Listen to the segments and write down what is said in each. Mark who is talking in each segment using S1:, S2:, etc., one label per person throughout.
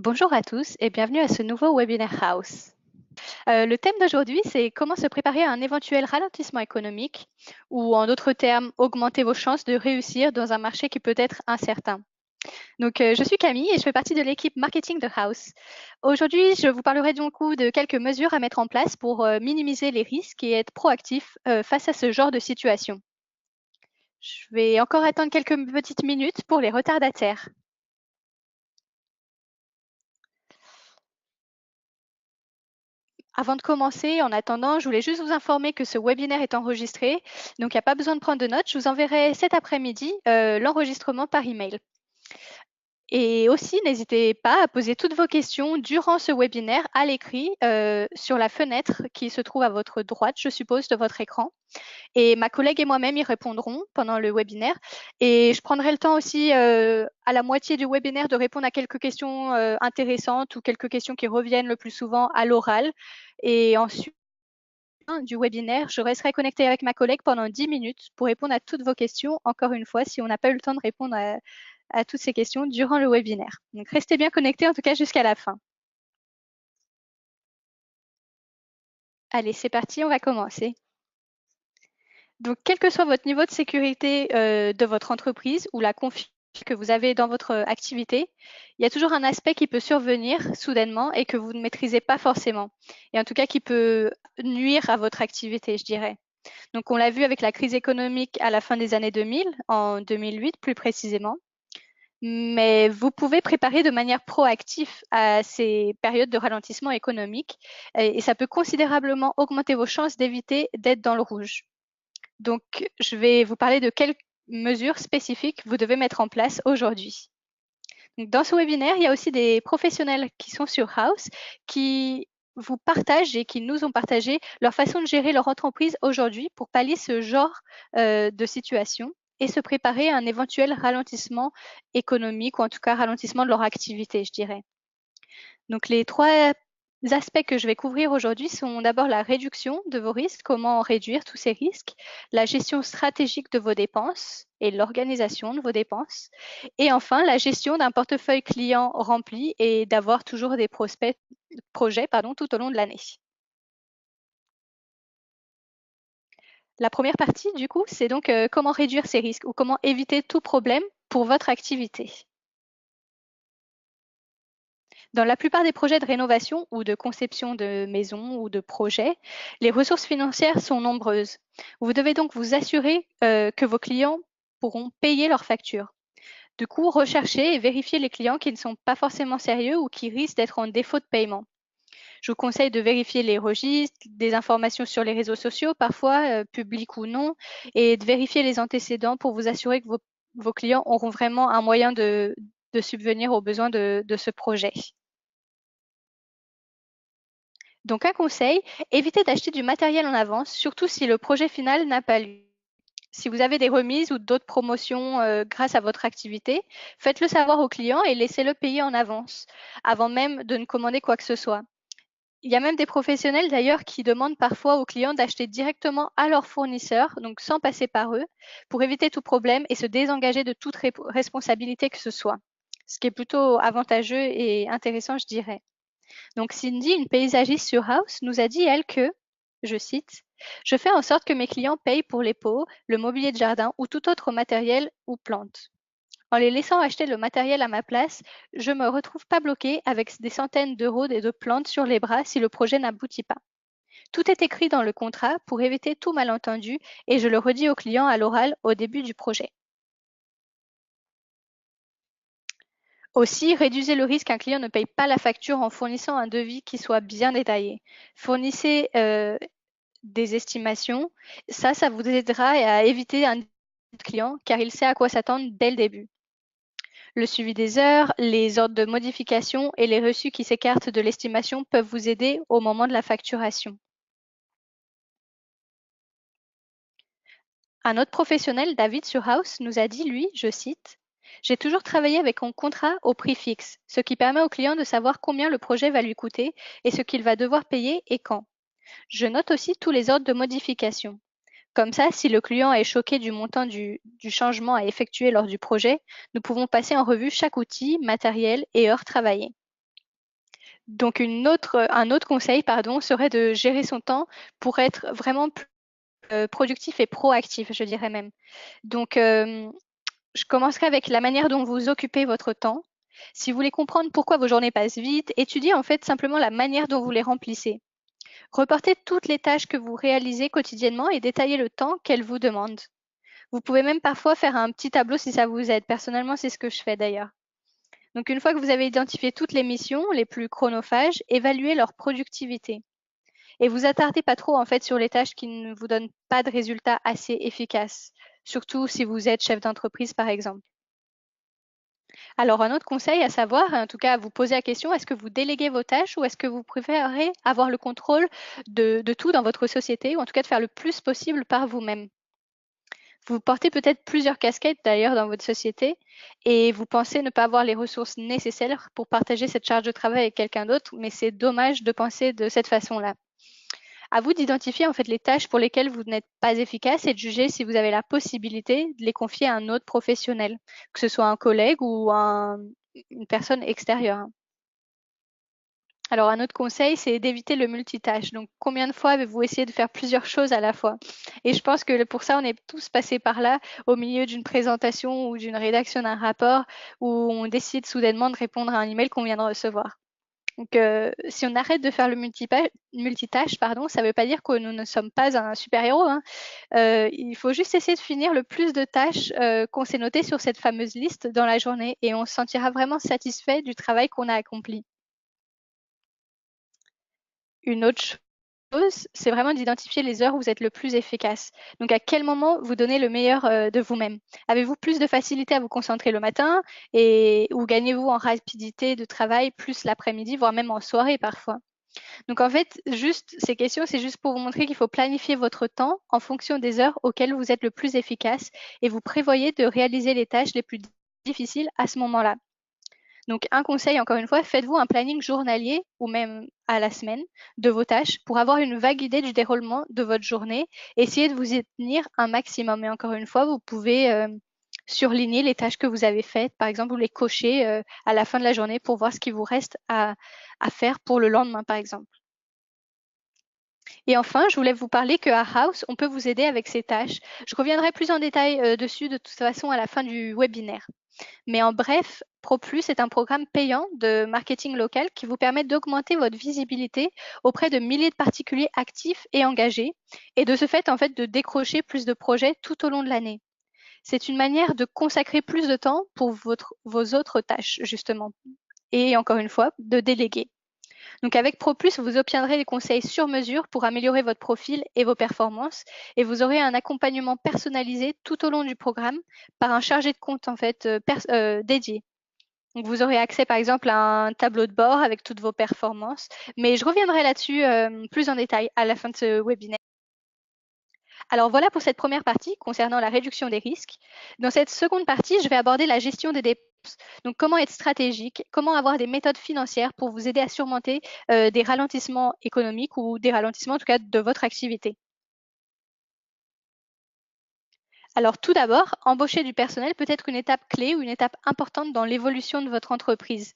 S1: Bonjour à tous et bienvenue à ce nouveau Webinaire House. Le thème d'aujourd'hui, c'est comment se préparer à un éventuel ralentissement économique ou en d'autres termes, augmenter vos chances de réussir dans un marché qui peut être incertain. Donc, je suis Camille et je fais partie de l'équipe marketing de House. Aujourd'hui, je vous parlerai du coup de quelques mesures à mettre en place pour minimiser les risques et être proactif face à ce genre de situation. Je vais encore attendre quelques petites minutes pour les retardataires. Avant de commencer, en attendant, je voulais juste vous informer que ce webinaire est enregistré, donc il n'y a pas besoin de prendre de notes. Je vous enverrai cet après-midi l'enregistrement par email. Et aussi, n'hésitez pas à poser toutes vos questions durant ce webinaire à l'écrit sur la fenêtre qui se trouve à votre droite, je suppose, de votre écran. Et ma collègue et moi-même y répondrons pendant le webinaire. Et je prendrai le temps aussi à la moitié du webinaire de répondre à quelques questions intéressantes ou quelques questions qui reviennent le plus souvent à l'oral. Et ensuite, du webinaire, je resterai connectée avec ma collègue pendant 10 minutes pour répondre à toutes vos questions, encore une fois, si on n'a pas eu le temps de répondre à toutes ces questions durant le webinaire. Donc, restez bien connectés, en tout cas, jusqu'à la fin. Allez, c'est parti, on va commencer. Donc, quel que soit votre niveau de sécurité de votre entreprise ou la confiance que vous avez dans votre activité, il y a toujours un aspect qui peut survenir soudainement et que vous ne maîtrisez pas forcément. Et en tout cas, qui peut nuire à votre activité, je dirais. Donc, on l'a vu avec la crise économique à la fin des années 2000, en 2008 plus précisément. Mais vous pouvez préparer de manière proactive à ces périodes de ralentissement économique et ça peut considérablement augmenter vos chances d'éviter d'être dans le rouge. Donc, je vais vous parler de quelques mesures spécifiques que vous devez mettre en place aujourd'hui. Dans ce webinaire, il y a aussi des professionnels qui sont sur House qui vous partagent et qui nous ont partagé leur façon de gérer leur entreprise aujourd'hui pour pallier ce genre de situation et se préparer à un éventuel ralentissement économique ou en tout cas ralentissement de leur activité, je dirais. Donc les trois aspects que je vais couvrir aujourd'hui sont d'abord la réduction de vos risques, comment réduire tous ces risques, la gestion stratégique de vos dépenses et l'organisation de vos dépenses, et enfin la gestion d'un portefeuille client rempli et d'avoir toujours des projets tout au long de l'année. La première partie, du coup, c'est donc comment réduire ces risques ou comment éviter tout problème pour votre activité. Dans la plupart des projets de rénovation ou de conception de maisons ou de projets, les ressources financières sont nombreuses. Vous devez donc vous assurer que vos clients pourront payer leurs factures. Du coup, recherchez et vérifiez les clients qui ne sont pas forcément sérieux ou qui risquent d'être en défaut de paiement. Je vous conseille de vérifier les registres, des informations sur les réseaux sociaux, parfois publics ou non, et de vérifier les antécédents pour vous assurer que vos clients auront vraiment un moyen de subvenir aux besoins de ce projet. Donc un conseil, évitez d'acheter du matériel en avance, surtout si le projet final n'a pas lieu. Si vous avez des remises ou d'autres promotions grâce à votre activité, faites-le savoir au client et laissez-le payer en avance, avant même de ne commander quoi que ce soit. Il y a même des professionnels d'ailleurs qui demandent parfois aux clients d'acheter directement à leur fournisseur, donc sans passer par eux, pour éviter tout problème et se désengager de toute responsabilité que ce soit. Ce qui est plutôt avantageux et intéressant, je dirais. Donc Cindy, une paysagiste sur House, nous a dit, elle, que, je cite, je fais en sorte que mes clients payent pour les pots, le mobilier de jardin ou tout autre matériel ou plante. En les laissant acheter le matériel à ma place, je ne me retrouve pas bloquée avec des centaines d'euros et de plantes sur les bras si le projet n'aboutit pas. Tout est écrit dans le contrat pour éviter tout malentendu et je le redis aux clients à l'oral au début du projet. Aussi, réduisez le risque qu'un client ne paye pas la facture en fournissant un devis qui soit bien détaillé. Fournissez des estimations. Ça vous aidera à éviter un client car il sait à quoi s'attendre dès le début. Le suivi des heures, les ordres de modification et les reçus qui s'écartent de l'estimation peuvent vous aider au moment de la facturation. Un autre professionnel, David Surhouse, nous a dit, lui, je cite, j'ai toujours travaillé avec un contrat au prix fixe, ce qui permet au client de savoir combien le projet va lui coûter et ce qu'il va devoir payer et quand. Je note aussi tous les ordres de modification. Comme ça, si le client est choqué du montant du changement à effectuer lors du projet, nous pouvons passer en revue chaque outil, matériel et heure travaillée. Donc un autre conseil, pardon, serait de gérer son temps pour être vraiment plus productif et proactif, je dirais même. Donc, je commencerai avec la manière dont vous occupez votre temps. Si vous voulez comprendre pourquoi vos journées passent vite, étudiez en fait simplement la manière dont vous les remplissez. Reportez toutes les tâches que vous réalisez quotidiennement et détaillez le temps qu'elles vous demandent. Vous pouvez même parfois faire un petit tableau si ça vous aide. Personnellement, c'est ce que je fais d'ailleurs. Donc une fois que vous avez identifié toutes les missions les plus chronophages, évaluez leur productivité. Et vous attardez pas trop en fait sur les tâches qui ne vous donnent pas de résultats assez efficaces, surtout si vous êtes chef d'entreprise par exemple. Alors un autre conseil à savoir, en tout cas à vous poser la question, est-ce que vous déléguez vos tâches ou est-ce que vous préférez avoir le contrôle de tout dans votre société ou en tout cas de faire le plus possible par vous-même? Vous portez peut-être plusieurs casquettes d'ailleurs dans votre société et vous pensez ne pas avoir les ressources nécessaires pour partager cette charge de travail avec quelqu'un d'autre, mais c'est dommage de penser de cette façon-là. À vous d'identifier en fait les tâches pour lesquelles vous n'êtes pas efficace et de juger si vous avez la possibilité de les confier à un autre professionnel, que ce soit un collègue ou une personne extérieure. Alors un autre conseil, c'est d'éviter le multitâche. Donc combien de fois avez-vous essayé de faire plusieurs choses à la fois? Et je pense que pour ça, on est tous passés par là au milieu d'une présentation ou d'une rédaction d'un rapport où on décide soudainement de répondre à un email qu'on vient de recevoir. Donc, si on arrête de faire le multitâche, pardon, ça ne veut pas dire que nous ne sommes pas un super-héros, hein. Il faut juste essayer de finir le plus de tâches qu'on s'est notées sur cette fameuse liste dans la journée et on se sentira vraiment satisfait du travail qu'on a accompli. Une autre chose, c'est vraiment d'identifier les heures où vous êtes le plus efficace. Donc, à quel moment vous donnez le meilleur de vous-même? Avez-vous plus de facilité à vous concentrer le matin ou gagnez-vous en rapidité de travail plus l'après-midi, voire même en soirée parfois? Donc en fait, juste ces questions, c'est juste pour vous montrer qu'il faut planifier votre temps en fonction des heures auxquelles vous êtes le plus efficace et vous prévoyez de réaliser les tâches les plus difficiles à ce moment-là. Donc un conseil, encore une fois, faites-vous un planning journalier ou même à la semaine de vos tâches pour avoir une vague idée du déroulement de votre journée. Essayez de vous y tenir un maximum. Et encore une fois, vous pouvez surligner les tâches que vous avez faites, par exemple, ou les cocher à la fin de la journée pour voir ce qui vous reste à faire pour le lendemain, par exemple. Et enfin, je voulais vous parler qu'à House, on peut vous aider avec ces tâches. Je reviendrai plus en détail dessus de toute façon à la fin du webinaire. Mais en bref, ProPlus est un programme payant de marketing local qui vous permet d'augmenter votre visibilité auprès de milliers de particuliers actifs et engagés et de ce fait, en fait, de décrocher plus de projets tout au long de l'année. C'est une manière de consacrer plus de temps pour vos autres tâches, justement. Et encore une fois, de déléguer. Donc avec ProPlus, vous obtiendrez des conseils sur mesure pour améliorer votre profil et vos performances et vous aurez un accompagnement personnalisé tout au long du programme par un chargé de compte en fait dédié. Donc vous aurez accès par exemple à un tableau de bord avec toutes vos performances, mais je reviendrai là-dessus plus en détail à la fin de ce webinaire. Alors voilà pour cette première partie concernant la réduction des risques. Dans cette seconde partie, je vais aborder la gestion des dépenses. Donc comment être stratégique, comment avoir des méthodes financières pour vous aider à surmonter des ralentissements économiques ou des ralentissements en tout cas de votre activité. Alors tout d'abord, embaucher du personnel peut être une étape clé ou une étape importante dans l'évolution de votre entreprise.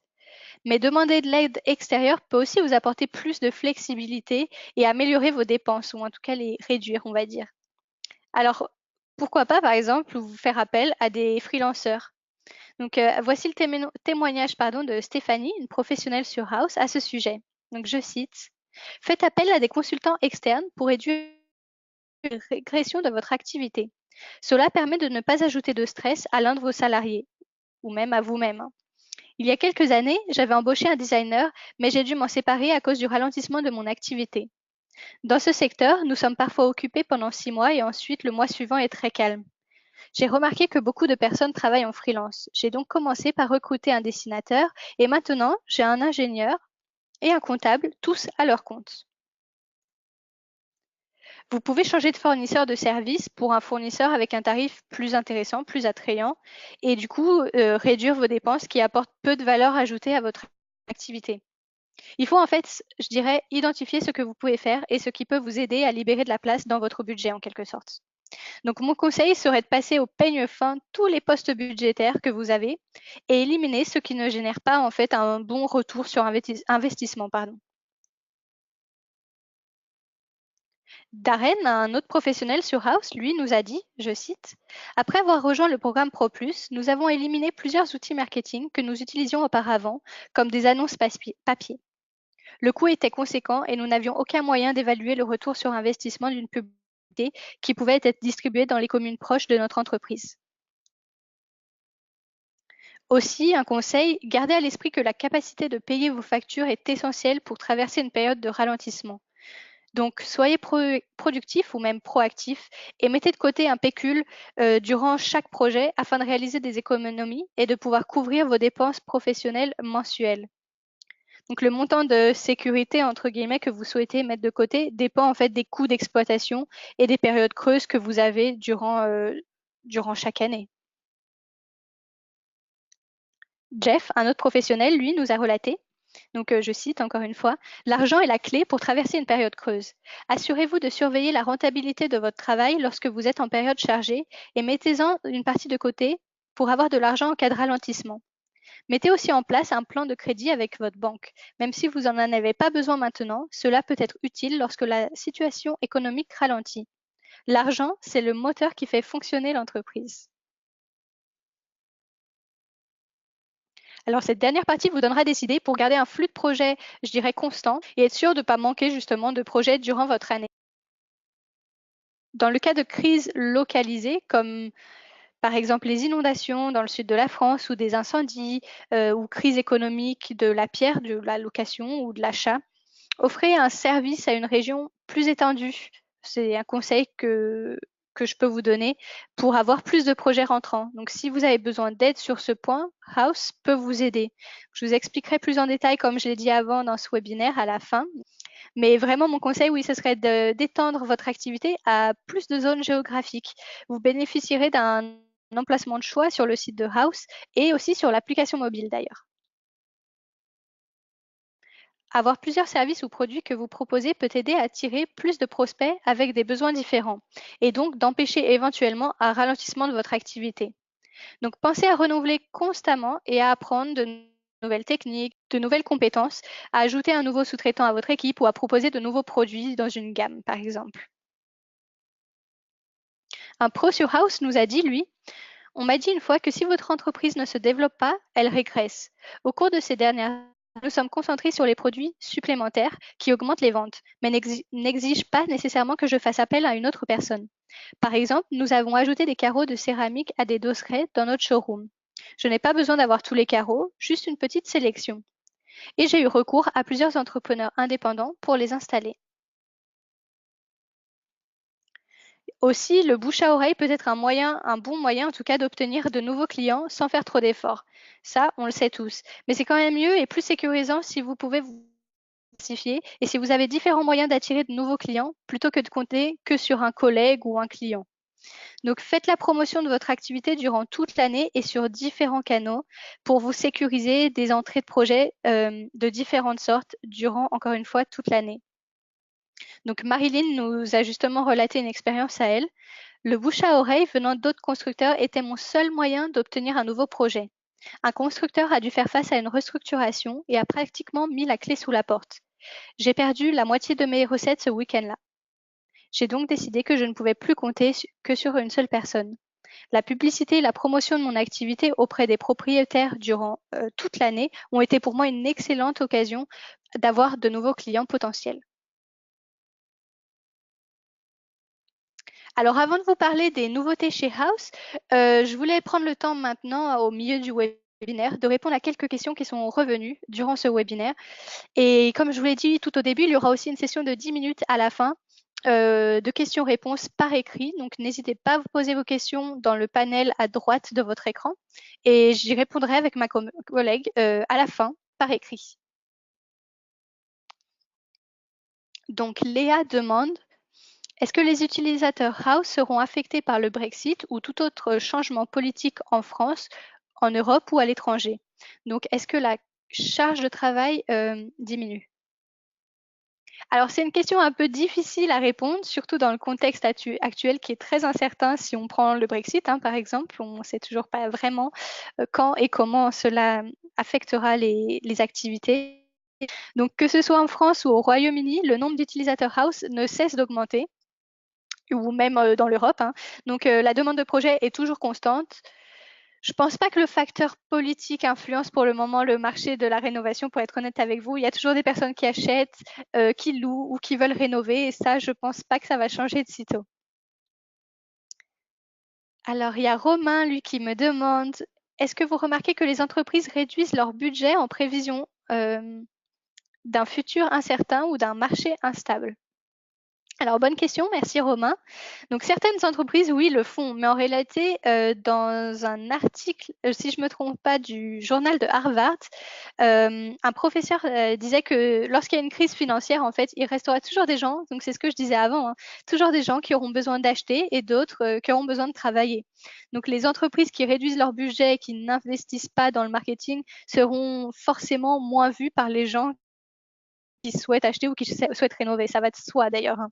S1: Mais demander de l'aide extérieure peut aussi vous apporter plus de flexibilité et améliorer vos dépenses, ou en tout cas les réduire, on va dire. Alors, pourquoi pas, par exemple, vous faire appel à des freelanceurs. Donc, voici le témoignage de Stéphanie, une professionnelle sur House, à ce sujet. Donc, je cite, faites appel à des consultants externes pour réduire la régression de votre activité. Cela permet de ne pas ajouter de stress à l'un de vos salariés, ou même à vous-même, hein. Il y a quelques années, j'avais embauché un designer, mais j'ai dû m'en séparer à cause du ralentissement de mon activité. Dans ce secteur, nous sommes parfois occupés pendant 6 mois et ensuite le mois suivant est très calme. J'ai remarqué que beaucoup de personnes travaillent en freelance. J'ai donc commencé par recruter un dessinateur et maintenant j'ai un ingénieur et un comptable, tous à leur compte. Vous pouvez changer de fournisseur de service pour un fournisseur avec un tarif plus intéressant, plus attrayant et du coup réduire vos dépenses qui apportent peu de valeur ajoutée à votre activité. Il faut en fait, je dirais, identifier ce que vous pouvez faire et ce qui peut vous aider à libérer de la place dans votre budget en quelque sorte. Donc mon conseil serait de passer au peigne fin tous les postes budgétaires que vous avez et éliminer ceux qui ne génèrent pas en fait un bon retour sur investissement. Pardon. Darren, un autre professionnel sur House, lui, nous a dit, je cite, après avoir rejoint le programme Pro Plus, nous avons éliminé plusieurs outils marketing que nous utilisions auparavant, comme des annonces papier. Le coût était conséquent et nous n'avions aucun moyen d'évaluer le retour sur investissement d'une publicité qui pouvait être distribuée dans les communes proches de notre entreprise. Aussi, un conseil, gardez à l'esprit que la capacité de payer vos factures est essentielle pour traverser une période de ralentissement. Donc, soyez productif ou même proactif et mettez de côté un pécule durant chaque projet afin de réaliser des économies et de pouvoir couvrir vos dépenses professionnelles mensuelles. Donc, le montant de sécurité, entre guillemets, que vous souhaitez mettre de côté dépend en fait des coûts d'exploitation et des périodes creuses que vous avez durant chaque année. Jeff, un autre professionnel, lui, nous a relaté, donc je cite encore une fois, l'argent est la clé pour traverser une période creuse. Assurez-vous de surveiller la rentabilité de votre travail lorsque vous êtes en période chargée et mettez-en une partie de côté pour avoir de l'argent en cas de ralentissement. Mettez aussi en place un plan de crédit avec votre banque. Même si vous n'en avez pas besoin maintenant, cela peut être utile lorsque la situation économique ralentit. L'argent, c'est le moteur qui fait fonctionner l'entreprise. Alors, cette dernière partie vous donnera des idées pour garder un flux de projets, je dirais, constant et être sûr de ne pas manquer justement de projets durant votre année. Dans le cas de crises localisées, comme par exemple les inondations dans le sud de la France ou des incendies ou crise économique de la pierre, de la location ou de l'achat, offrez un service à une région plus étendue. C'est un conseil que je peux vous donner pour avoir plus de projets rentrants. Donc, si vous avez besoin d'aide sur ce point, House peut vous aider. Je vous expliquerai plus en détail, comme je l'ai dit avant dans ce webinaire à la fin. Mais vraiment, mon conseil, oui, ce serait d'étendre votre activité à plus de zones géographiques. Vous bénéficierez d'un emplacement de choix sur le site de House et aussi sur l'application mobile d'ailleurs. Avoir plusieurs services ou produits que vous proposez peut aider à attirer plus de prospects avec des besoins différents et donc d'empêcher éventuellement un ralentissement de votre activité. Donc pensez à renouveler constamment et à apprendre de nouvelles techniques, de nouvelles compétences, à ajouter un nouveau sous-traitant à votre équipe ou à proposer de nouveaux produits dans une gamme, par exemple. Un pro sur House nous a dit, lui, on m'a dit une fois que si votre entreprise ne se développe pas, elle régresse. Au cours de ces dernières années, nous sommes concentrés sur les produits supplémentaires qui augmentent les ventes, mais n'exigent pas nécessairement que je fasse appel à une autre personne. Par exemple, nous avons ajouté des carreaux de céramique à des dosserets dans notre showroom. Je n'ai pas besoin d'avoir tous les carreaux, juste une petite sélection. Et j'ai eu recours à plusieurs entrepreneurs indépendants pour les installer. Aussi, le bouche à oreille peut être un bon moyen en tout cas d'obtenir de nouveaux clients sans faire trop d'efforts. Ça, on le sait tous. Mais c'est quand même mieux et plus sécurisant si vous pouvez vous diversifier et si vous avez différents moyens d'attirer de nouveaux clients plutôt que de compter que sur un collègue ou un client. Donc faites la promotion de votre activité durant toute l'année et sur différents canaux pour vous sécuriser des entrées de projets de différentes sortes durant, encore une fois, toute l'année. Donc Marilyn nous a justement relaté une expérience à elle. Le bouche à oreille venant d'autres constructeurs était mon seul moyen d'obtenir un nouveau projet. Un constructeur a dû faire face à une restructuration et a pratiquement mis la clé sous la porte. J'ai perdu la moitié de mes recettes ce week-end-là. J'ai donc décidé que je ne pouvais plus compter que sur une seule personne. La publicité et la promotion de mon activité auprès des propriétaires durant toute l'année ont été pour moi une excellente occasion d'avoir de nouveaux clients potentiels. Alors avant de vous parler des nouveautés chez House, je voulais prendre le temps maintenant, au milieu du webinaire, de répondre à quelques questions qui sont revenues durant ce webinaire. Et comme je vous l'ai dit tout au début, il y aura aussi une session de 10 minutes à la fin de questions-réponses par écrit. Donc n'hésitez pas à vous poser vos questions dans le panel à droite de votre écran et j'y répondrai avec ma collègue à la fin par écrit. Donc Léa demande: est-ce que les utilisateurs House seront affectés par le Brexit ou tout autre changement politique en France, en Europe ou à l'étranger? Donc, est-ce que la charge de travail diminue? Alors, c'est une question un peu difficile à répondre, surtout dans le contexte actuel qui est très incertain. Si on prend le Brexit, hein, par exemple, on ne sait toujours pas vraiment quand et comment cela affectera les activités. Donc, que ce soit en France ou au Royaume-Uni, le nombre d'utilisateurs House ne cesse d'augmenter, ou même dans l'Europe, hein. Donc, la demande de projet est toujours constante. Je ne pense pas que le facteur politique influence pour le moment le marché de la rénovation, pour être honnête avec vous. Il y a toujours des personnes qui achètent, qui louent ou qui veulent rénover et ça, je ne pense pas que ça va changer de sitôt. Alors, il y a Romain, lui, qui me demande, est-ce que vous remarquez que les entreprises réduisent leur budget en prévision d'un futur incertain ou d'un marché instable? Alors, bonne question, merci Romain. Donc, certaines entreprises, oui, le font, mais en réalité, dans un article, si je ne me trompe pas, du journal de Harvard, un professeur disait que lorsqu'il y a une crise financière, en fait, il restera toujours des gens, donc c'est ce que je disais avant, hein, toujours des gens qui auront besoin d'acheter et d'autres qui auront besoin de travailler. Donc, les entreprises qui réduisent leur budget et qui n'investissent pas dans le marketing seront forcément moins vues par les gens qui souhaitent acheter ou qui souhaitent rénover. Ça va de soi d'ailleurs, hein.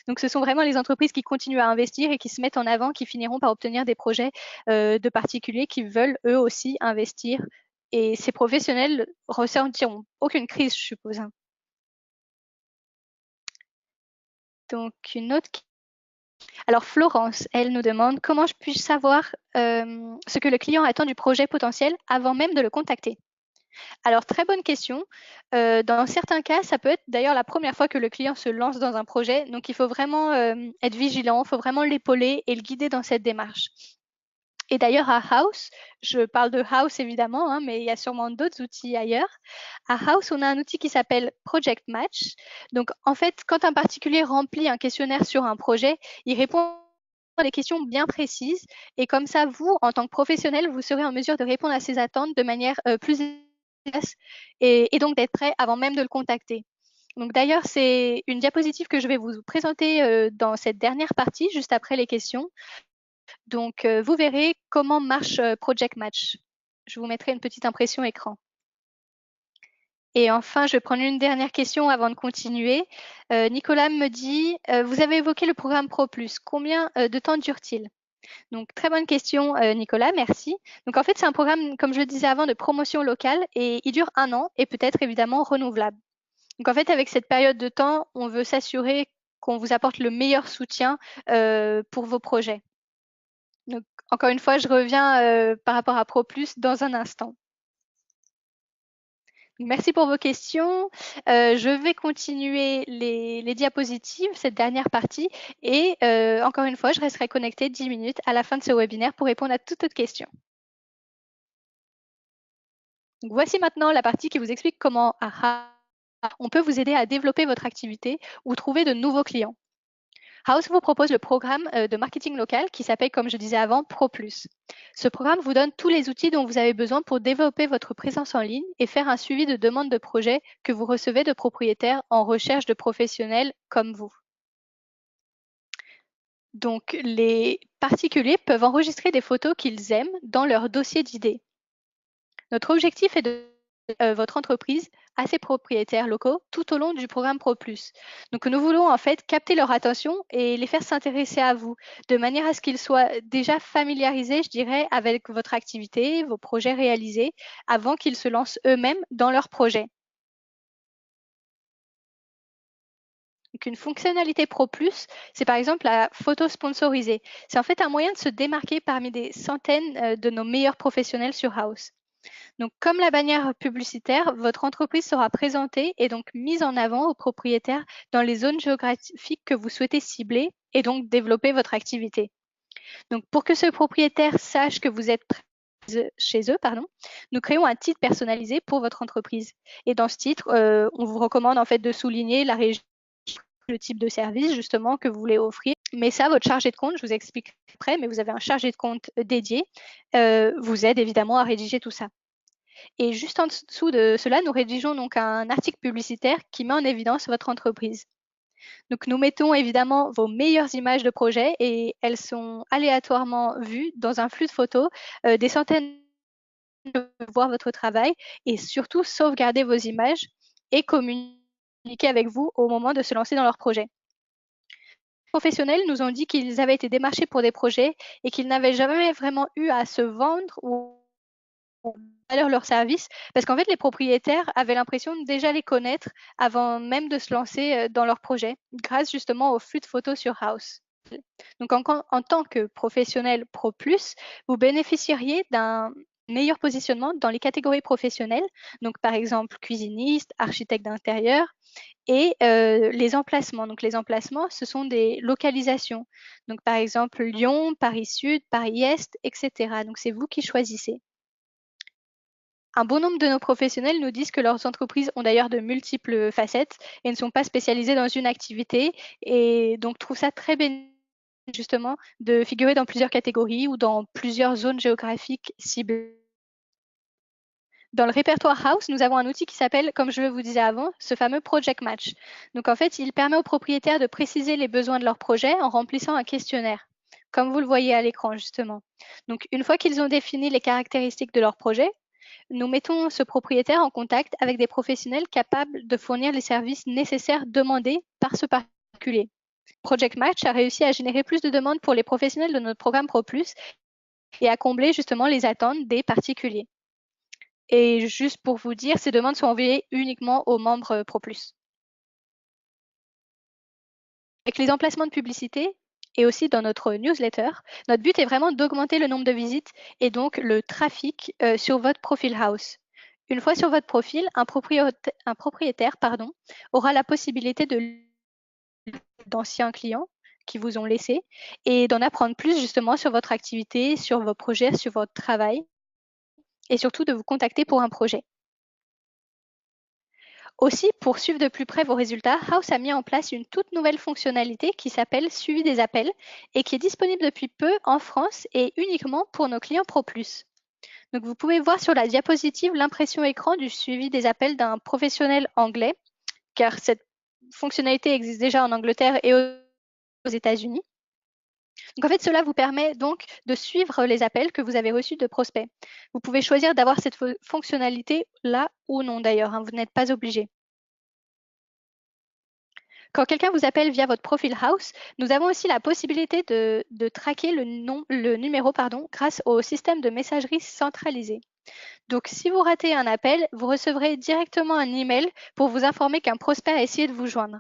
S1: Donc, ce sont vraiment les entreprises qui continuent à investir et qui se mettent en avant, qui finiront par obtenir des projets de particuliers qui veulent eux aussi investir. Et ces professionnels ressentiront aucune crise, je suppose, hein. Donc, une autre. Alors, Florence, elle nous demande comment je puis savoir ce que le client attend du projet potentiel avant même de le contacter. Alors, très bonne question. Dans certains cas, ça peut être d'ailleurs la première fois que le client se lance dans un projet. Donc, il faut vraiment être vigilant, il faut vraiment l'épauler et le guider dans cette démarche. Et d'ailleurs, à House, je parle de House évidemment, hein, mais il y a sûrement d'autres outils ailleurs. À House, on a un outil qui s'appelle Project Match. Donc, en fait, quand un particulier remplit un questionnaire sur un projet, il répond à des questions bien précises. Et comme ça, vous, en tant que professionnel, vous serez en mesure de répondre à ses attentes de manière plus efficace et donc d'être prêt avant même de le contacter. Donc d'ailleurs, c'est une diapositive que je vais vous présenter dans cette dernière partie, juste après les questions. Donc, vous verrez comment marche Project Match. Je vous mettrai une petite impression écran. Et enfin, je vais prendre une dernière question avant de continuer. Nicolas me dit, vous avez évoqué le programme Pro+. Combien de temps dure-t-il? Donc, très bonne question, Nicolas, merci. Donc, en fait, c'est un programme, comme je le disais avant, de promotion locale et il dure 1 an et peut être évidemment renouvelable. Donc, en fait, avec cette période de temps, on veut s'assurer qu'on vous apporte le meilleur soutien pour vos projets. Donc, encore une fois, je reviens par rapport à Pro+ dans un instant. Merci pour vos questions. Je vais continuer les diapositives, cette dernière partie, et encore une fois, je resterai connectée 10 minutes à la fin de ce webinaire pour répondre à toute autre question. Donc, voici maintenant la partie qui vous explique comment on peut vous aider à développer votre activité ou trouver de nouveaux clients. House vous propose le programme de marketing local qui s'appelle, comme je disais avant, Pro+. Ce programme vous donne tous les outils dont vous avez besoin pour développer votre présence en ligne et faire un suivi de demandes de projets que vous recevez de propriétaires en recherche de professionnels comme vous. Donc, les particuliers peuvent enregistrer des photos qu'ils aiment dans leur dossier d'idées. Notre objectif est de votre entreprise à ses propriétaires locaux tout au long du programme Pro+. Donc, nous voulons en fait capter leur attention et les faire s'intéresser à vous, de manière à ce qu'ils soient déjà familiarisés, je dirais, avec votre activité, vos projets réalisés, avant qu'ils se lancent eux-mêmes dans leurs projets. Donc, une fonctionnalité Pro+, c'est par exemple la photo sponsorisée. C'est en fait un moyen de se démarquer parmi des centaines de nos meilleurs professionnels sur House. Donc, comme la bannière publicitaire, votre entreprise sera présentée et donc mise en avant aux propriétaires dans les zones géographiques que vous souhaitez cibler et donc développer votre activité. Donc, pour que ce propriétaire sache que vous êtes chez eux, nous créons un titre personnalisé pour votre entreprise. Et dans ce titre, on vous recommande en fait de souligner la région, le type de service justement que vous voulez offrir. Mais ça, votre chargé de compte, je vous explique après, mais vous avez un chargé de compte dédié, vous aide évidemment à rédiger tout ça. Et juste en dessous de cela, nous rédigeons donc un article publicitaire qui met en évidence votre entreprise. Donc, nous mettons évidemment vos meilleures images de projet et elles sont aléatoirement vues dans un flux de photos, des centaines de voir votre travail et surtout sauvegarder vos images et communiquer communiquer avec vous au moment de se lancer dans leur projet. Les professionnels nous ont dit qu'ils avaient été démarchés pour des projets et qu'ils n'avaient jamais vraiment eu à se vendre ou valeur leurs services parce qu'en fait, les propriétaires avaient l'impression de déjà les connaître avant même de se lancer dans leur projet, grâce justement au flux de photos sur House. Donc, en tant que professionnel Pro Plus, vous bénéficieriez d'un meilleur positionnement dans les catégories professionnelles, donc par exemple cuisiniste, architecte d'intérieur, et les emplacements. Donc les emplacements, ce sont des localisations. Donc par exemple Lyon, Paris Sud, Paris Est, etc. Donc c'est vous qui choisissez. Un bon nombre de nos professionnels nous disent que leurs entreprises ont d'ailleurs de multiples facettes et ne sont pas spécialisées dans une activité et donc trouvent ça très bénéfique justement de figurer dans plusieurs catégories ou dans plusieurs zones géographiques ciblées. Dans le répertoire House, nous avons un outil qui s'appelle, comme je vous disais avant, ce fameux Project Match. Donc en fait, il permet aux propriétaires de préciser les besoins de leur projet en remplissant un questionnaire, comme vous le voyez à l'écran justement. Donc une fois qu'ils ont défini les caractéristiques de leur projet, nous mettons ce propriétaire en contact avec des professionnels capables de fournir les services nécessaires demandés par ce particulier. Project Match a réussi à générer plus de demandes pour les professionnels de notre programme Pro Plus et à combler justement les attentes des particuliers. Et juste pour vous dire, ces demandes sont envoyées uniquement aux membres Pro Plus. Avec les emplacements de publicité et aussi dans notre newsletter, notre but est vraiment d'augmenter le nombre de visites et donc le trafic sur votre profil House. Une fois sur votre profil, un propriétaire aura la possibilité d'anciens clients qui vous ont laissé et d'en apprendre plus justement sur votre activité, sur vos projets, sur votre travail et surtout de vous contacter pour un projet. Aussi, pour suivre de plus près vos résultats, House a mis en place une toute nouvelle fonctionnalité qui s'appelle Suivi des appels et qui est disponible depuis peu en France et uniquement pour nos clients Pro Plus. Donc, vous pouvez voir sur la diapositive l'impression écran du suivi des appels d'un professionnel anglais, car cette fonctionnalité existe déjà en Angleterre et aux États-Unis. Donc en fait, cela vous permet donc de suivre les appels que vous avez reçus de prospects. Vous pouvez choisir d'avoir cette fonctionnalité là ou non d'ailleurs, vous n'êtes pas obligé. Quand quelqu'un vous appelle via votre profil House, nous avons aussi la possibilité de traquer le numéro grâce au système de messagerie centralisé. Donc, si vous ratez un appel, vous recevrez directement un email pour vous informer qu'un prospect a essayé de vous joindre.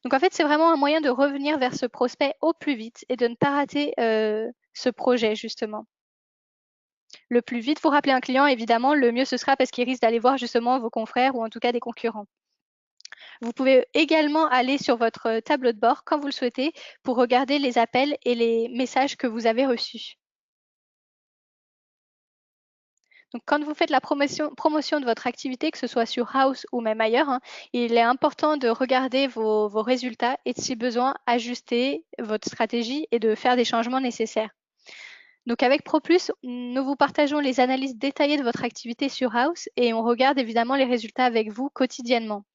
S1: Donc, en fait, c'est vraiment un moyen de revenir vers ce prospect au plus vite et de ne pas rater ce projet, justement. Le plus vite vous rappelez un client, évidemment, le mieux ce sera parce qu'il risque d'aller voir justement vos confrères ou en tout cas des concurrents. Vous pouvez également aller sur votre tableau de bord quand vous le souhaitez pour regarder les appels et les messages que vous avez reçus. Donc, quand vous faites la promotion de votre activité, que ce soit sur House ou même ailleurs, il est important de regarder vos résultats et, si besoin, ajuster votre stratégie et de faire des changements nécessaires. Donc, avec ProPlus, nous vous partageons les analyses détaillées de votre activité sur House et on regarde évidemment les résultats avec vous quotidiennement.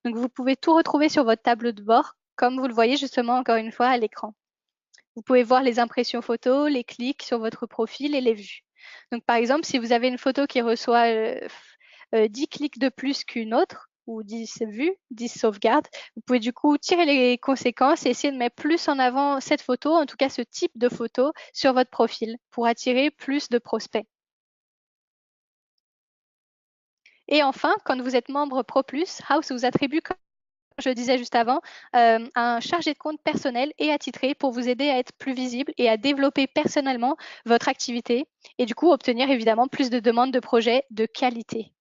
S1: Donc, vous pouvez tout retrouver sur votre tableau de bord, comme vous le voyez justement encore une fois à l'écran. Vous pouvez voir les impressions photos, les clics sur votre profil et les vues. Donc, par exemple, si vous avez une photo qui reçoit 10 clics de plus qu'une autre, ou 10 vues, 10 sauvegardes, vous pouvez du coup tirer les conséquences et essayer de mettre plus en avant cette photo, en tout cas ce type de photo, sur votre profil pour attirer plus de prospects. Et enfin, quand vous êtes membre Pro Plus, House vous attribue, comme je disais juste avant, un chargé de compte personnel et attitré pour vous aider à être plus visible et à développer personnellement votre activité et du coup obtenir évidemment plus de demandes de projets de qualité.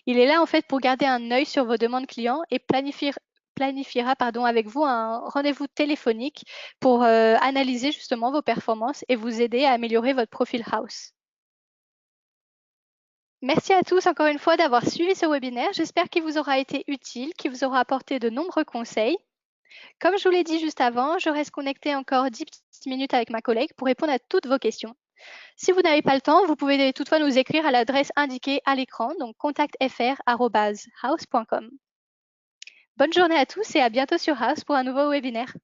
S1: Il est là en fait pour garder un œil sur vos demandes clients et planifiera avec vous un rendez-vous téléphonique pour analyser justement vos performances et vous aider à améliorer votre profil House. Merci à tous encore une fois d'avoir suivi ce webinaire. J'espère qu'il vous aura été utile, qu'il vous aura apporté de nombreux conseils. Comme je vous l'ai dit juste avant, je reste connectée encore 10 petites minutes avec ma collègue pour répondre à toutes vos questions. Si vous n'avez pas le temps, vous pouvez toutefois nous écrire à l'adresse indiquée à l'écran, donc contactfr@house.com. Bonne journée à tous et à bientôt sur House pour un nouveau webinaire.